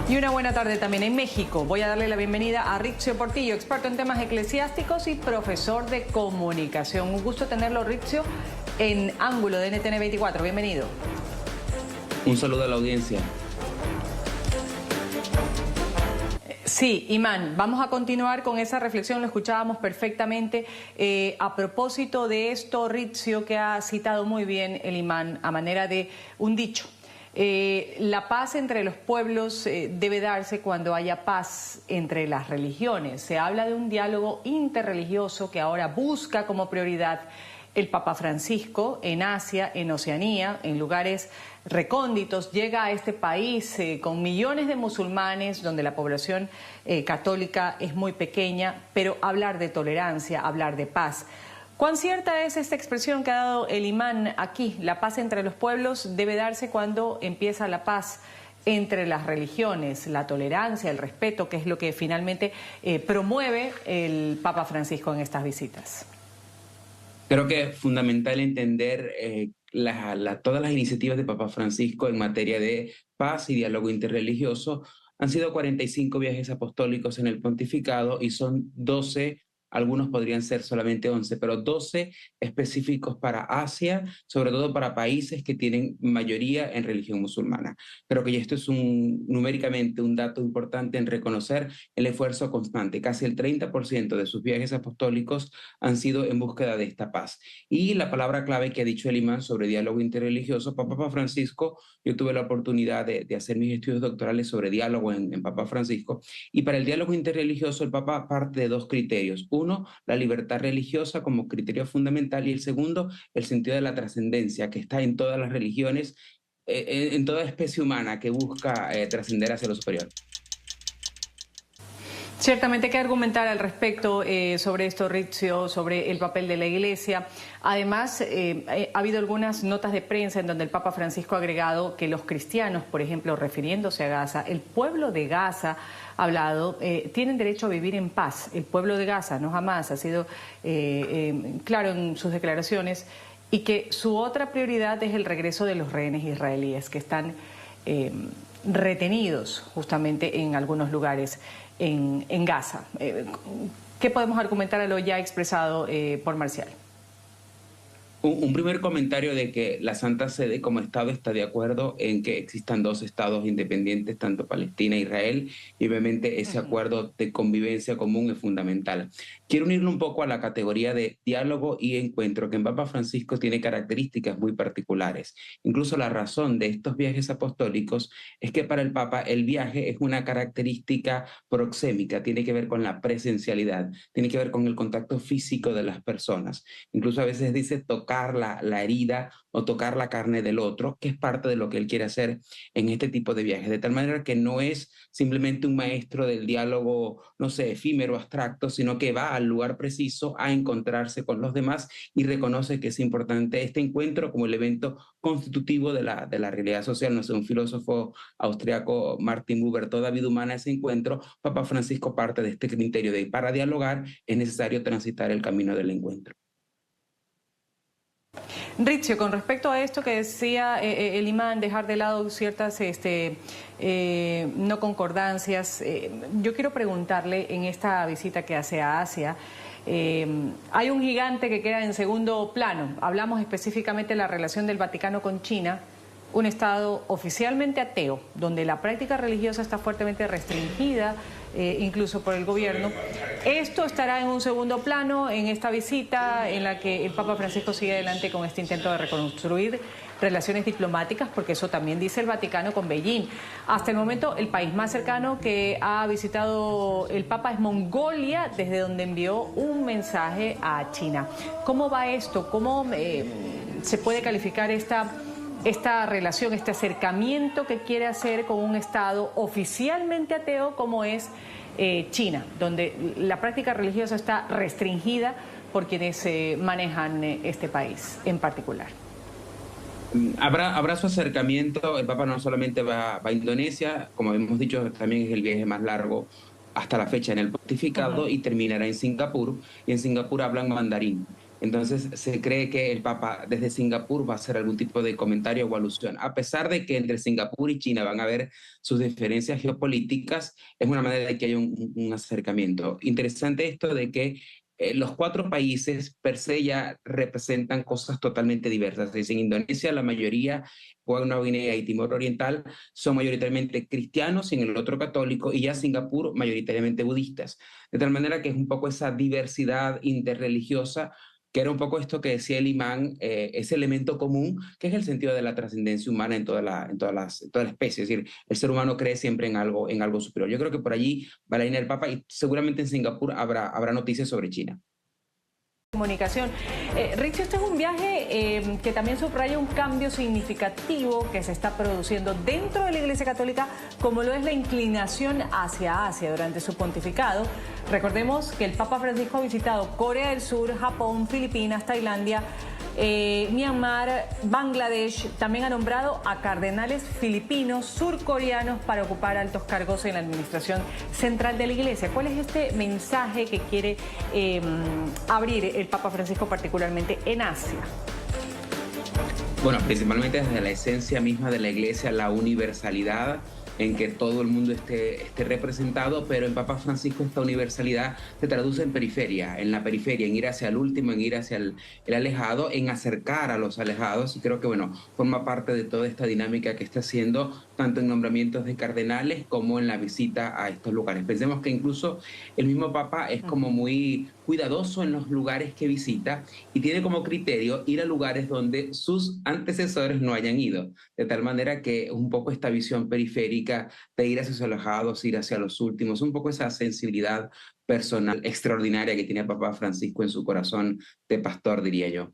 Y una buena tarde también en México. Voy a darle la bienvenida a Rizzio Portillo, experto en temas eclesiásticos y profesor de comunicación. Un gusto tenerlo, Rizzio, en Ángulo de NTN 24. Bienvenido. Un saludo a la audiencia. Sí, Imán, vamos a continuar con esa reflexión, lo escuchábamos perfectamente. A propósito de esto, Rizzio, que ha citado muy bien el Imán a manera de un dicho. La paz entre los pueblos debe darse cuando haya paz entre las religiones. Se habla de un diálogo interreligioso que ahora busca como prioridad el Papa Francisco en Asia, en Oceanía, en lugares recónditos. Llega a este país con millones de musulmanes, donde la población católica es muy pequeña, pero hablar de tolerancia, hablar de paz. ¿Cuán cierta es esta expresión que ha dado el imán aquí? La paz entre los pueblos debe darse cuando empieza la paz entre las religiones, la tolerancia, el respeto, que es lo que finalmente promueve el Papa Francisco en estas visitas. Creo que es fundamental entender todas las iniciativas de Papa Francisco en materia de paz y diálogo interreligioso. Han sido 45 viajes apostólicos en el pontificado y son 12. Algunos podrían ser solamente 11, pero 12 específicos para Asia, sobre todo para países que tienen mayoría en religión musulmana. Creo que esto es numéricamente un dato importante en reconocer el esfuerzo constante. Casi el 30% de sus viajes apostólicos han sido en búsqueda de esta paz. Y la palabra clave que ha dicho el imán sobre diálogo interreligioso, Papa Francisco, yo tuve la oportunidad de hacer mis estudios doctorales sobre diálogo en Papa Francisco, y para el diálogo interreligioso el Papa parte de dos criterios. Uno, la libertad religiosa como criterio fundamental, y el segundo, el sentido de la trascendencia, que está en todas las religiones, en toda especie humana que busca trascender hacia lo superior. Ciertamente hay que argumentar al respecto sobre esto, Rizzio, sobre el papel de la Iglesia. Además, ha habido algunas notas de prensa en donde el Papa Francisco ha agregado que los cristianos, por ejemplo, refiriéndose a Gaza, el pueblo de Gaza, ha hablado, tienen derecho a vivir en paz. El pueblo de Gaza, no Hamás, ha sido claro en sus declaraciones, y que su otra prioridad es el regreso de los rehenes israelíes que están retenidos justamente en algunos lugares en Gaza. ¿Qué podemos argumentar a lo ya expresado por Marcial? Un primer comentario de que la Santa Sede como Estado está de acuerdo en que existan dos estados independientes, tanto Palestina e Israel, y obviamente ese acuerdo de convivencia común es fundamental. Quiero unirlo un poco a la categoría de diálogo y encuentro, que en Papa Francisco tiene características muy particulares. Incluso la razón de estos viajes apostólicos es que para el Papa el viaje es una característica proxémica, tiene que ver con la presencialidad, tiene que ver con el contacto físico de las personas. Incluso a veces dice tocar la herida o tocar la carne del otro, que es parte de lo que él quiere hacer en este tipo de viajes. De tal manera que no es simplemente un maestro del diálogo, no sé, efímero, abstracto, sino que va al lugar preciso a encontrarse con los demás y reconoce que es importante este encuentro como el evento constitutivo de la realidad social. No sé, un filósofo austriaco, Martin Buber, toda vida humana ese encuentro. Papa Francisco parte de este criterio de para dialogar es necesario transitar el camino del encuentro. Rizzio, con respecto a esto que decía el imán, dejar de lado ciertas no concordancias, yo quiero preguntarle en esta visita que hace a Asia, hay un gigante que queda en segundo plano. Hablamos específicamente de la relación del Vaticano con China, un Estado oficialmente ateo, donde la práctica religiosa está fuertemente restringida, incluso por el gobierno. Esto estará en un segundo plano en esta visita en la que el Papa Francisco sigue adelante con este intento de reconstruir relaciones diplomáticas, porque eso también dice el Vaticano con Beijing. Hasta el momento, el país más cercano que ha visitado el Papa es Mongolia, desde donde envió un mensaje a China. ¿Cómo va esto? ¿Cómo se puede calificar esta relación, este acercamiento que quiere hacer con un Estado oficialmente ateo como es China, donde la práctica religiosa está restringida por quienes manejan este país en particular? Habrá su acercamiento. El Papa no solamente va a Indonesia, como hemos dicho, también es el viaje más largo hasta la fecha en el pontificado, y terminará en Singapur, y en Singapur hablan mandarín. Entonces se cree que el Papa desde Singapur va a hacer algún tipo de comentario o alusión. A pesar de que entre Singapur y China van a haber sus diferencias geopolíticas, es una manera de que haya un acercamiento. Interesante esto de que los cuatro países per se ya representan cosas totalmente diversas. Es decir, en Indonesia la mayoría, Papua Nueva Guinea y Timor Oriental son mayoritariamente cristianos y en el otro católico, y ya Singapur mayoritariamente budistas. De tal manera que es un poco esa diversidad interreligiosa que era un poco esto que decía el imán, ese elemento común, que es el sentido de la trascendencia humana en toda la especie. Es decir, el ser humano cree siempre en algo superior. Yo creo que por allí va la línea del Papa y seguramente en Singapur habrá noticias sobre China. Comunicación. Richie, este es un viaje que también subraya un cambio significativo que se está produciendo dentro de la Iglesia Católica, como lo es la inclinación hacia Asia durante su pontificado. Recordemos que el Papa Francisco ha visitado Corea del Sur, Japón, Filipinas, Tailandia, Myanmar, Bangladesh. También ha nombrado a cardenales filipinos, surcoreanos para ocupar altos cargos en la administración central de la Iglesia. ¿Cuál es este mensaje que quiere abrir el Papa Francisco particularmente en Asia? Bueno, principalmente desde la esencia misma de la Iglesia, la universalidad, en que todo el mundo esté representado, pero en Papa Francisco esta universalidad se traduce en la periferia, en ir hacia el último, en ir hacia el alejado, en acercar a los alejados, y creo que, bueno, forma parte de toda esta dinámica que está haciendo, tanto en nombramientos de cardenales como en la visita a estos lugares. Pensemos que incluso el mismo Papa es como muy cuidadoso en los lugares que visita y tiene como criterio ir a lugares donde sus antecesores no hayan ido, de tal manera que un poco esta visión periférica de ir hacia los alejados, ir hacia los últimos, un poco esa sensibilidad personal extraordinaria que tiene Papa Francisco en su corazón de pastor, diría yo.